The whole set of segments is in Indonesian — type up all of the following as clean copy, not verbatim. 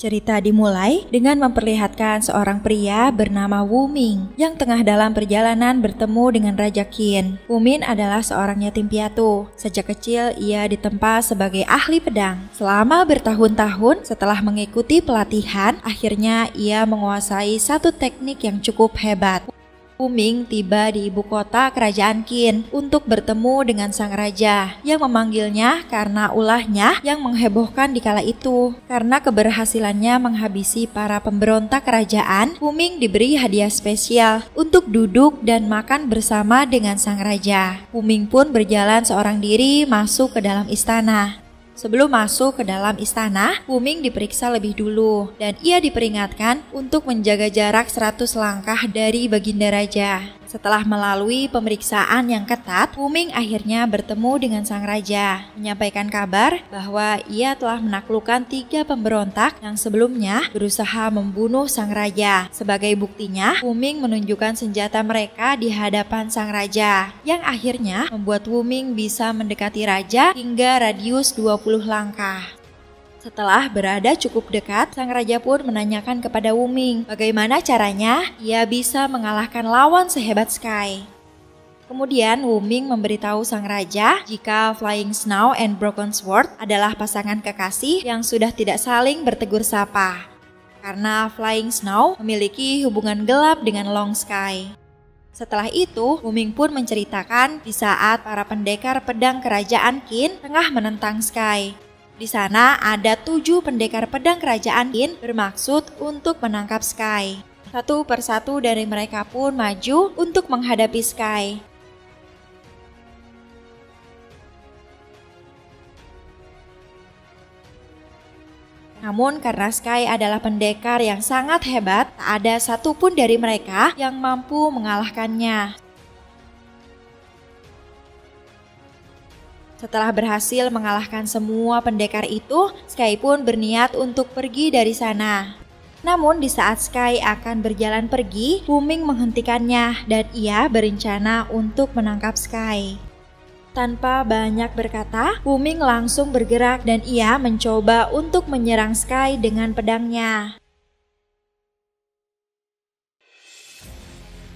Cerita dimulai dengan memperlihatkan seorang pria bernama Wu Ming yang tengah dalam perjalanan bertemu dengan Raja Qin. Wu Ming adalah seorang yatim piatu. Sejak kecil ia ditempa sebagai ahli pedang. Selama bertahun-tahun setelah mengikuti pelatihan, akhirnya ia menguasai satu teknik yang cukup hebat. Wu Ming tiba di ibu kota kerajaan Qin untuk bertemu dengan sang raja yang memanggilnya karena ulahnya yang menghebohkan di kala itu. Karena keberhasilannya menghabisi para pemberontak kerajaan, Wu Ming diberi hadiah spesial untuk duduk dan makan bersama dengan sang raja. Wu Ming pun berjalan seorang diri masuk ke dalam istana. Sebelum masuk ke dalam istana, Wu Ming diperiksa lebih dulu dan ia diperingatkan untuk menjaga jarak 100 langkah dari baginda raja. Setelah melalui pemeriksaan yang ketat, Wu Ming akhirnya bertemu dengan sang raja, menyampaikan kabar bahwa ia telah menaklukkan 3 pemberontak yang sebelumnya berusaha membunuh sang raja. Sebagai buktinya, Wu Ming menunjukkan senjata mereka di hadapan sang raja, yang akhirnya membuat Wu Ming bisa mendekati raja hingga radius 20 langkah. Setelah berada cukup dekat, sang raja pun menanyakan kepada Wu Ming bagaimana caranya ia bisa mengalahkan lawan sehebat Sky. Kemudian Wu Ming memberitahu sang raja jika Flying Snow and Broken Sword adalah pasangan kekasih yang sudah tidak saling bertegur sapa. Karena Flying Snow memiliki hubungan gelap dengan Long Sky. Setelah itu, Wu Ming pun menceritakan di saat para pendekar pedang kerajaan Qin tengah menentang Sky. Di sana ada 7 pendekar pedang kerajaan Qin bermaksud untuk menangkap Sky. Satu persatu dari mereka pun maju untuk menghadapi Sky. Namun karena Sky adalah pendekar yang sangat hebat, tak ada satupun dari mereka yang mampu mengalahkannya. Setelah berhasil mengalahkan semua pendekar itu, Sky pun berniat untuk pergi dari sana. Namun di saat Sky akan berjalan pergi, Wu Ming menghentikannya dan ia berencana untuk menangkap Sky. Tanpa banyak berkata, Wu Ming langsung bergerak dan ia mencoba untuk menyerang Sky dengan pedangnya.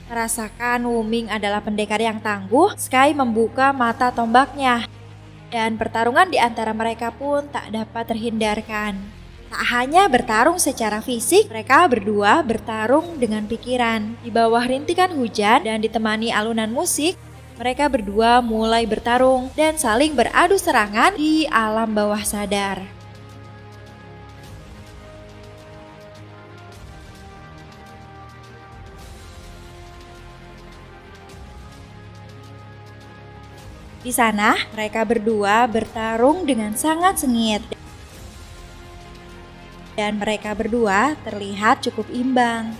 Merasakan Wu Ming adalah pendekar yang tangguh, Sky membuka mata tombaknya. Dan pertarungan di antara mereka pun tak dapat terhindarkan. Tak hanya bertarung secara fisik, mereka berdua bertarung dengan pikiran. Di bawah rintikan hujan dan ditemani alunan musik, mereka berdua mulai bertarung dan saling beradu serangan di alam bawah sadar. Di sana, mereka berdua bertarung dengan sangat sengit. Dan mereka berdua terlihat cukup imbang.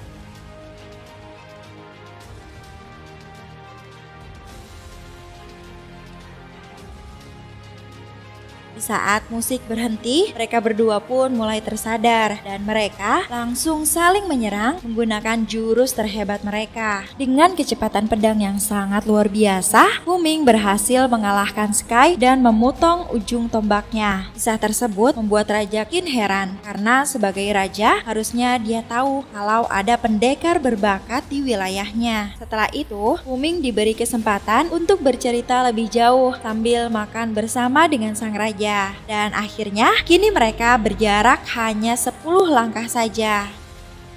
Di saat musik berhenti, mereka berdua pun mulai tersadar dan mereka langsung saling menyerang menggunakan jurus terhebat mereka. Dengan kecepatan pedang yang sangat luar biasa, Wu Ming berhasil mengalahkan Sky dan memotong ujung tombaknya. Kisah tersebut membuat Raja Qin heran karena sebagai raja harusnya dia tahu kalau ada pendekar berbakat di wilayahnya. Setelah itu, Wu Ming diberi kesempatan untuk bercerita lebih jauh sambil makan bersama dengan sang raja. Dan akhirnya kini mereka berjarak hanya 10 langkah saja.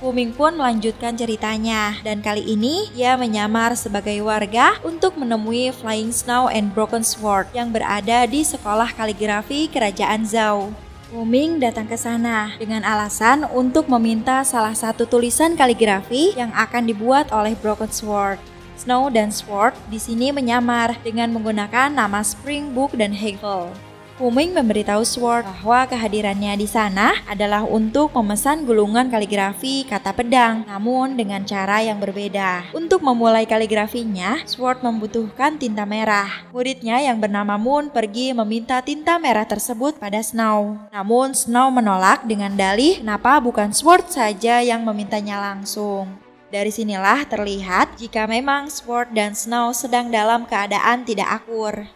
Wu Ming pun melanjutkan ceritanya dan kali ini ia menyamar sebagai warga untuk menemui Flying Snow and Broken Sword yang berada di sekolah kaligrafi kerajaan Zhou. Wu Ming datang ke sana dengan alasan untuk meminta salah satu tulisan kaligrafi yang akan dibuat oleh Broken Sword. Snow dan Sword di sini menyamar dengan menggunakan nama Spring Book dan Hegel. Wu Ming memberitahu Sword bahwa kehadirannya di sana adalah untuk memesan gulungan kaligrafi kata pedang, namun dengan cara yang berbeda. Untuk memulai kaligrafinya, Sword membutuhkan tinta merah. Muridnya yang bernama Moon pergi meminta tinta merah tersebut pada Snow. Namun Snow menolak dengan dalih kenapa bukan Sword saja yang memintanya langsung. Dari sinilah terlihat jika memang Sword dan Snow sedang dalam keadaan tidak akur.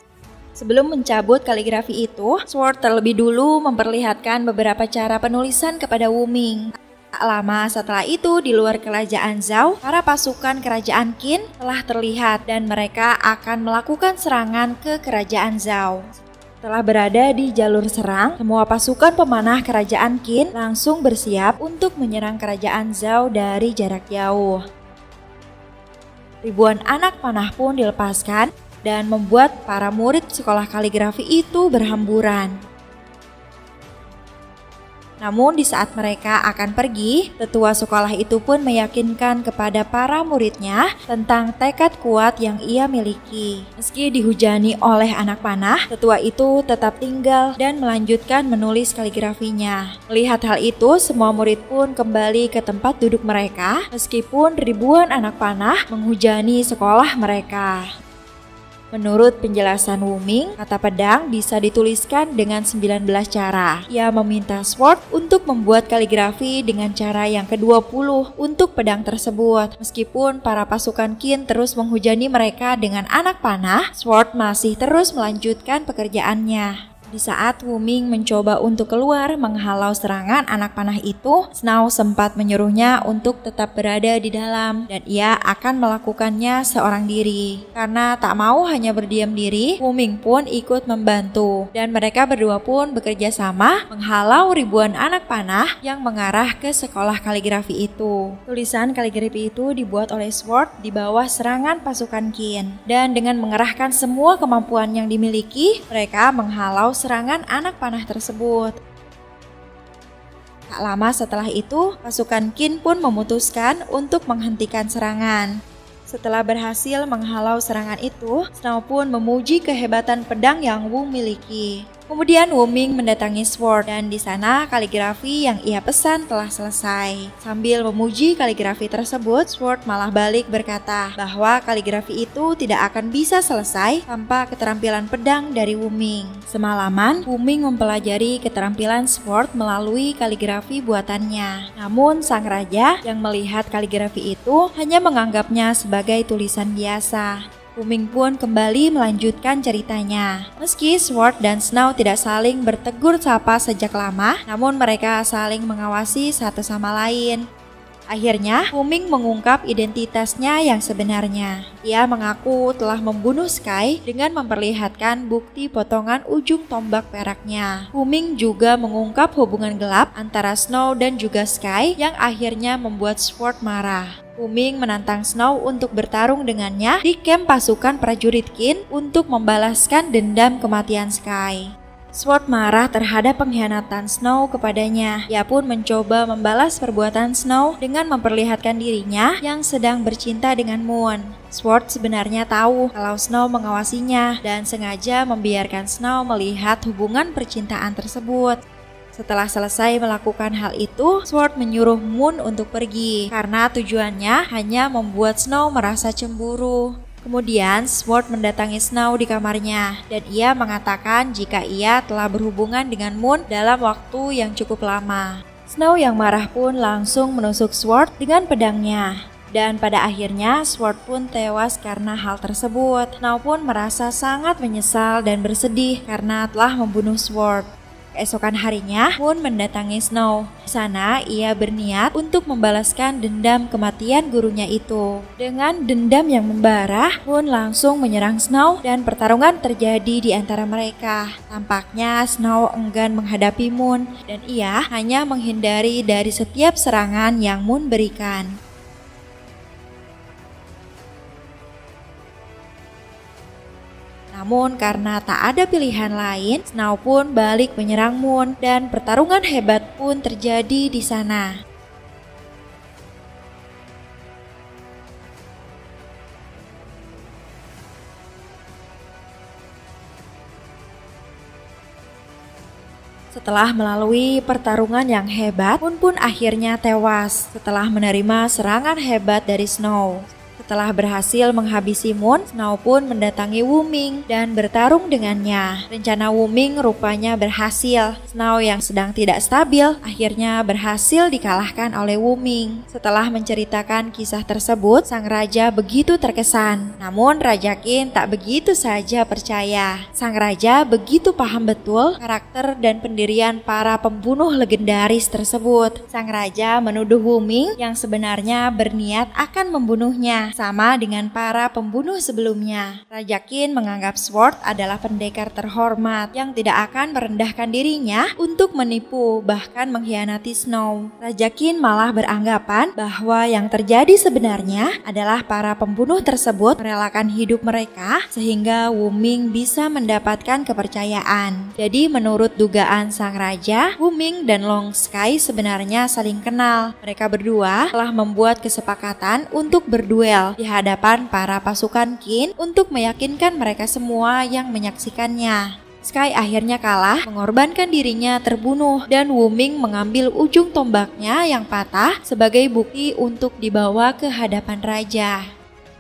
Sebelum mencabut kaligrafi itu, Sword terlebih dulu memperlihatkan beberapa cara penulisan kepada Wuming. Tak lama setelah itu, di luar kerajaan Zhao, para pasukan kerajaan Qin telah terlihat dan mereka akan melakukan serangan ke kerajaan Zhao. Setelah berada di jalur serang, semua pasukan pemanah kerajaan Qin langsung bersiap untuk menyerang kerajaan Zhao dari jarak jauh. Ribuan anak panah pun dilepaskan dan membuat para murid sekolah kaligrafi itu berhamburan. Namun di saat mereka akan pergi, tetua sekolah itu pun meyakinkan kepada para muridnya tentang tekad kuat yang ia miliki. Meski dihujani oleh anak panah, tetua itu tetap tinggal dan melanjutkan menulis kaligrafinya. Melihat hal itu, semua murid pun kembali ke tempat duduk mereka, meskipun ribuan anak panah menghujani sekolah mereka. Menurut penjelasan Wuming, kata pedang bisa dituliskan dengan 19 cara. Ia meminta Sword untuk membuat kaligrafi dengan cara yang ke-20 untuk pedang tersebut. Meskipun para pasukan Qin terus menghujani mereka dengan anak panah, Sword masih terus melanjutkan pekerjaannya. Di saat Wuming mencoba untuk keluar menghalau serangan anak panah itu, Snow sempat menyuruhnya untuk tetap berada di dalam dan ia akan melakukannya seorang diri. Karena tak mau hanya berdiam diri, Wuming pun ikut membantu dan mereka berdua pun bekerja sama menghalau ribuan anak panah yang mengarah ke sekolah kaligrafi itu. Tulisan kaligrafi itu dibuat oleh Sword di bawah serangan pasukan Qin dan dengan mengerahkan semua kemampuan yang dimiliki, mereka menghalau serangan anak panah tersebut. Tak lama setelah itu, pasukan Qin pun memutuskan untuk menghentikan serangan. Setelah berhasil menghalau serangan itu, Snow pun memuji kehebatan pedang yang Wu miliki. Kemudian Wuming mendatangi Sword dan di sana kaligrafi yang ia pesan telah selesai. Sambil memuji kaligrafi tersebut, Sword malah balik berkata bahwa kaligrafi itu tidak akan bisa selesai tanpa keterampilan pedang dari Wuming. Semalaman, Wuming mempelajari keterampilan Sword melalui kaligrafi buatannya. Namun sang raja yang melihat kaligrafi itu hanya menganggapnya sebagai tulisan biasa. Wuming pun kembali melanjutkan ceritanya. Meski Sword dan Snow tidak saling bertegur sapa sejak lama, namun mereka saling mengawasi satu sama lain. Akhirnya, Wuming mengungkap identitasnya yang sebenarnya. Ia mengaku telah membunuh Sky dengan memperlihatkan bukti potongan ujung tombak peraknya. Wuming juga mengungkap hubungan gelap antara Snow dan juga Sky yang akhirnya membuat Sword marah. Wuming menantang Snow untuk bertarung dengannya di kamp pasukan prajurit Qin untuk membalaskan dendam kematian Sky. Sword marah terhadap pengkhianatan Snow kepadanya. Ia pun mencoba membalas perbuatan Snow dengan memperlihatkan dirinya yang sedang bercinta dengan Moon. Sword sebenarnya tahu kalau Snow mengawasinya dan sengaja membiarkan Snow melihat hubungan percintaan tersebut. Setelah selesai melakukan hal itu, Sword menyuruh Moon untuk pergi karena tujuannya hanya membuat Snow merasa cemburu. Kemudian Sword mendatangi Snow di kamarnya dan ia mengatakan jika ia telah berhubungan dengan Moon dalam waktu yang cukup lama. Snow yang marah pun langsung menusuk Sword dengan pedangnya. Dan pada akhirnya Sword pun tewas karena hal tersebut. Snow pun merasa sangat menyesal dan bersedih karena telah membunuh Sword. Keesokan harinya, Moon mendatangi Snow. Di sana, ia berniat untuk membalaskan dendam kematian gurunya itu. Dengan dendam yang membara, Moon langsung menyerang Snow dan pertarungan terjadi di antara mereka. Tampaknya Snow enggan menghadapi Moon dan ia hanya menghindari dari setiap serangan yang Moon berikan. Namun karena tak ada pilihan lain, Snow pun balik menyerang Moon dan pertarungan hebat pun terjadi di sana. Setelah melalui pertarungan yang hebat, Moon pun akhirnya tewas setelah menerima serangan hebat dari Snow. Setelah berhasil menghabisi Moon, Snow pun mendatangi Wuming dan bertarung dengannya. Rencana Wuming rupanya berhasil. Snow yang sedang tidak stabil akhirnya berhasil dikalahkan oleh Wuming. Setelah menceritakan kisah tersebut, sang raja begitu terkesan. Namun Raja Qin tak begitu saja percaya. Sang raja begitu paham betul karakter dan pendirian para pembunuh legendaris tersebut. Sang raja menuduh Wuming yang sebenarnya berniat akan membunuhnya, sama dengan para pembunuh sebelumnya. Raja Qin menganggap Sword adalah pendekar terhormat yang tidak akan merendahkan dirinya untuk menipu bahkan mengkhianati Snow. Raja Qin malah beranggapan bahwa yang terjadi sebenarnya adalah para pembunuh tersebut merelakan hidup mereka sehingga Wuming bisa mendapatkan kepercayaan. Jadi menurut dugaan sang raja, Wuming dan Long Sky sebenarnya saling kenal. Mereka berdua telah membuat kesepakatan untuk berduel di hadapan para pasukan Qin untuk meyakinkan mereka semua yang menyaksikannya. Sky akhirnya kalah, mengorbankan dirinya terbunuh, dan Wuming mengambil ujung tombaknya yang patah sebagai bukti untuk dibawa ke hadapan raja.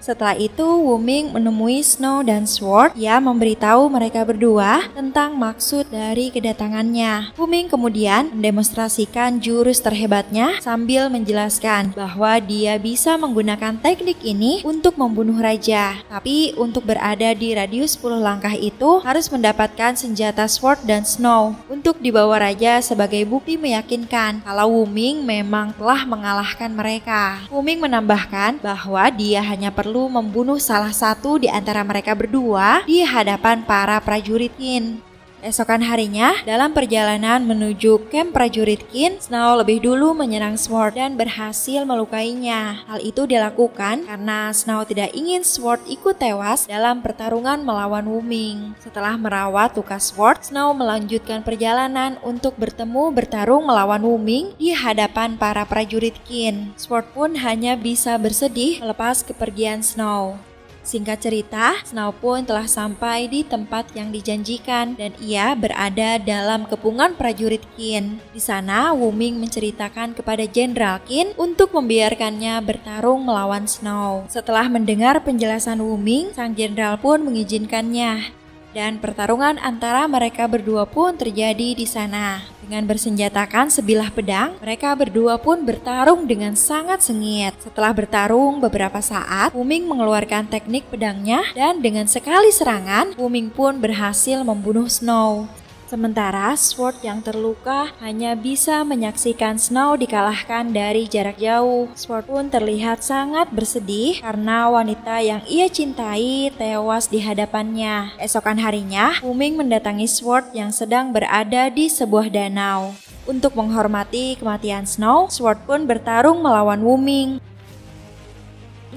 Setelah itu, Wuming menemui Snow dan Sword. Ia memberitahu mereka berdua tentang maksud dari kedatangannya. Wuming kemudian mendemonstrasikan jurus terhebatnya sambil menjelaskan bahwa dia bisa menggunakan teknik ini untuk membunuh raja. Tapi untuk berada di radius 10 langkah itu harus mendapatkan senjata Sword dan Snow untuk dibawa raja sebagai bukti meyakinkan kalau Wuming memang telah mengalahkan mereka. Wuming menambahkan bahwa dia hanya perlu membunuh salah satu di antara mereka berdua di hadapan para prajurit Qin. Esokan harinya, dalam perjalanan menuju kamp prajurit Qin, Snow lebih dulu menyerang Sword dan berhasil melukainya. Hal itu dilakukan karena Snow tidak ingin Sword ikut tewas dalam pertarungan melawan Wuming. Setelah merawat luka Sword, Snow melanjutkan perjalanan untuk bertarung melawan Wuming di hadapan para prajurit Qin. Sword pun hanya bisa bersedih melepas kepergian Snow. Singkat cerita, Snow pun telah sampai di tempat yang dijanjikan dan ia berada dalam kepungan prajurit Qin. Di sana, Wuming menceritakan kepada Jenderal Qin untuk membiarkannya bertarung melawan Snow. Setelah mendengar penjelasan Wuming, sang jenderal pun mengizinkannya. Dan pertarungan antara mereka berdua pun terjadi di sana. Dengan bersenjatakan sebilah pedang, mereka berdua pun bertarung dengan sangat sengit. Setelah bertarung beberapa saat, Wuming mengeluarkan teknik pedangnya dan dengan sekali serangan, Wuming pun berhasil membunuh Snow. Sementara Sword yang terluka hanya bisa menyaksikan Snow dikalahkan dari jarak jauh. Sword pun terlihat sangat bersedih karena wanita yang ia cintai tewas di hadapannya. Esokan harinya, Wuming mendatangi Sword yang sedang berada di sebuah danau. Untuk menghormati kematian Snow, Sword pun bertarung melawan Wuming.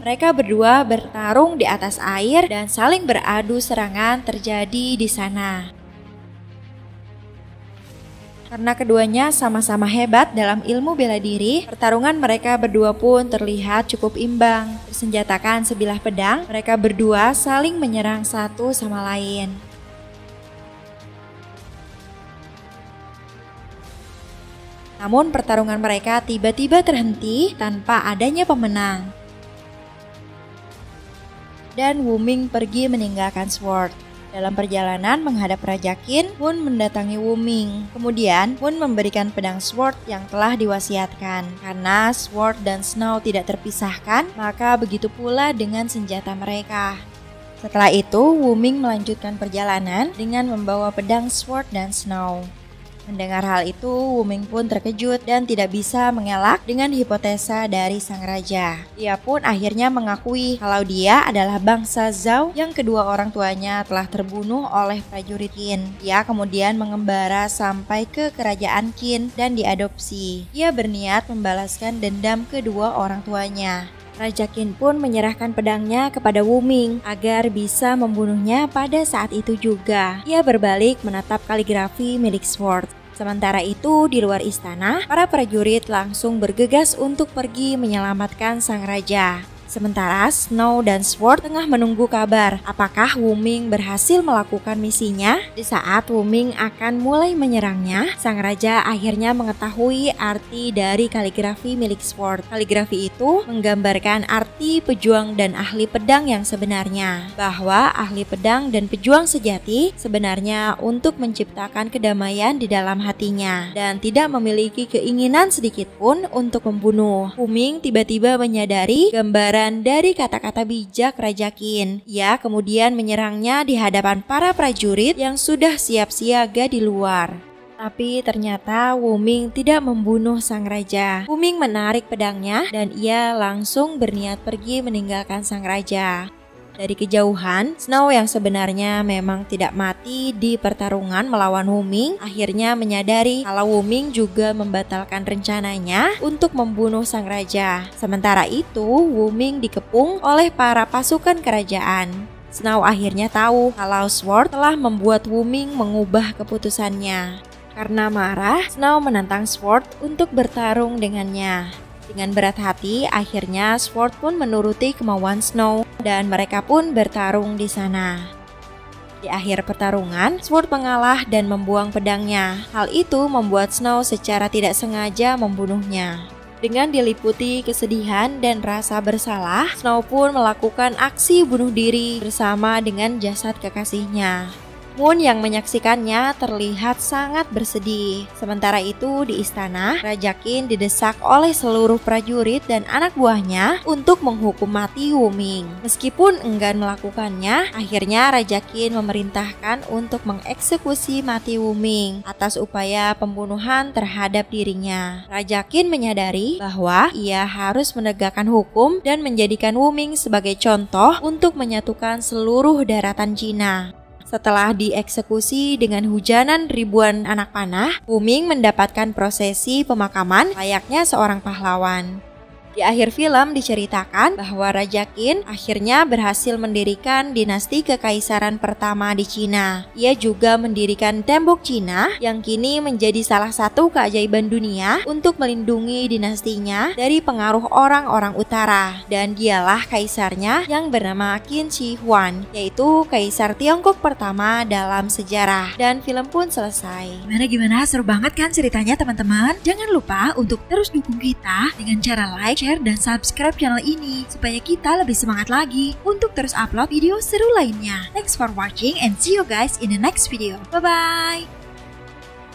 Mereka berdua bertarung di atas air dan saling beradu serangan terjadi di sana. Karena keduanya sama-sama hebat dalam ilmu bela diri, pertarungan mereka berdua pun terlihat cukup imbang. Bersenjatakan sebilah pedang, mereka berdua saling menyerang satu sama lain. Namun pertarungan mereka tiba-tiba terhenti tanpa adanya pemenang. Dan Wuming pergi meninggalkan Sword. Dalam perjalanan menghadap Raja Qin, Moon mendatangi Wuming. Kemudian, Moon memberikan pedang Sword yang telah diwasiatkan. Karena Sword dan Snow tidak terpisahkan, maka begitu pula dengan senjata mereka. Setelah itu, Wuming melanjutkan perjalanan dengan membawa pedang Sword dan Snow. Mendengar hal itu, Wuming pun terkejut dan tidak bisa mengelak dengan hipotesa dari sang raja. Ia pun akhirnya mengakui kalau dia adalah bangsa Zhao yang kedua orang tuanya telah terbunuh oleh prajurit Qin. Ia kemudian mengembara sampai ke kerajaan Qin dan diadopsi. Ia berniat membalaskan dendam kedua orang tuanya. Raja Qin pun menyerahkan pedangnya kepada Wuming agar bisa membunuhnya pada saat itu juga. Ia berbalik menatap kaligrafi milik Sword. Sementara itu, di luar istana, para prajurit langsung bergegas untuk pergi menyelamatkan sang raja. Sementara Snow dan Sword tengah menunggu kabar apakah Wu-Ming berhasil melakukan misinya. Di saat Wu-Ming akan mulai menyerangnya, sang raja akhirnya mengetahui arti dari kaligrafi milik Sword. Kaligrafi itu menggambarkan arti pejuang dan ahli pedang yang sebenarnya, bahwa ahli pedang dan pejuang sejati sebenarnya untuk menciptakan kedamaian di dalam hatinya dan tidak memiliki keinginan sedikit pun untuk membunuh. Wu-Ming tiba-tiba menyadari gambaran dari kata-kata bijak Raja Qin. Ia kemudian menyerangnya di hadapan para prajurit yang sudah siap siaga di luar. Tapi ternyata Wu-Ming tidak membunuh sang raja. Wu-Ming menarik pedangnya dan ia langsung berniat pergi meninggalkan sang raja. Dari kejauhan, Snow yang sebenarnya memang tidak mati di pertarungan melawan Wu-Ming akhirnya menyadari kalau Wu-Ming juga membatalkan rencananya untuk membunuh sang raja. Sementara itu, Wu-Ming dikepung oleh para pasukan kerajaan. Snow akhirnya tahu kalau Sword telah membuat Wu-Ming mengubah keputusannya. Karena marah, Snow menantang Sword untuk bertarung dengannya. Dengan berat hati, akhirnya Sword pun menuruti kemauan Snow dan mereka pun bertarung di sana. Di akhir pertarungan, Sword mengalah dan membuang pedangnya. Hal itu membuat Snow secara tidak sengaja membunuhnya. Dengan diliputi kesedihan dan rasa bersalah, Snow pun melakukan aksi bunuh diri bersama dengan jasad kekasihnya. Moon yang menyaksikannya terlihat sangat bersedih. Sementara itu di istana, Raja Qin didesak oleh seluruh prajurit dan anak buahnya untuk menghukum mati Wu-Ming. Meskipun enggan melakukannya, akhirnya Raja Qin memerintahkan untuk mengeksekusi mati Wu-Ming atas upaya pembunuhan terhadap dirinya. Raja Qin menyadari bahwa ia harus menegakkan hukum dan menjadikan Wu-Ming sebagai contoh untuk menyatukan seluruh daratan Cina. Setelah dieksekusi dengan hujanan ribuan anak panah, Wu-Ming mendapatkan prosesi pemakaman layaknya seorang pahlawan. Di akhir film diceritakan bahwa Raja Qin akhirnya berhasil mendirikan dinasti kekaisaran pertama di Cina. Ia juga mendirikan tembok Cina yang kini menjadi salah satu keajaiban dunia untuk melindungi dinastinya dari pengaruh orang-orang utara. Dan dialah kaisarnya yang bernama Qin Shi Huang, yaitu kaisar Tiongkok pertama dalam sejarah. Dan film pun selesai. Gimana? Seru banget kan ceritanya teman-teman? Jangan lupa untuk terus dukung kita dengan cara like, share, dan subscribe channel ini supaya kita lebih semangat lagi untuk terus upload video seru lainnya. Thanks for watching and see you guys in the next video. Bye-bye!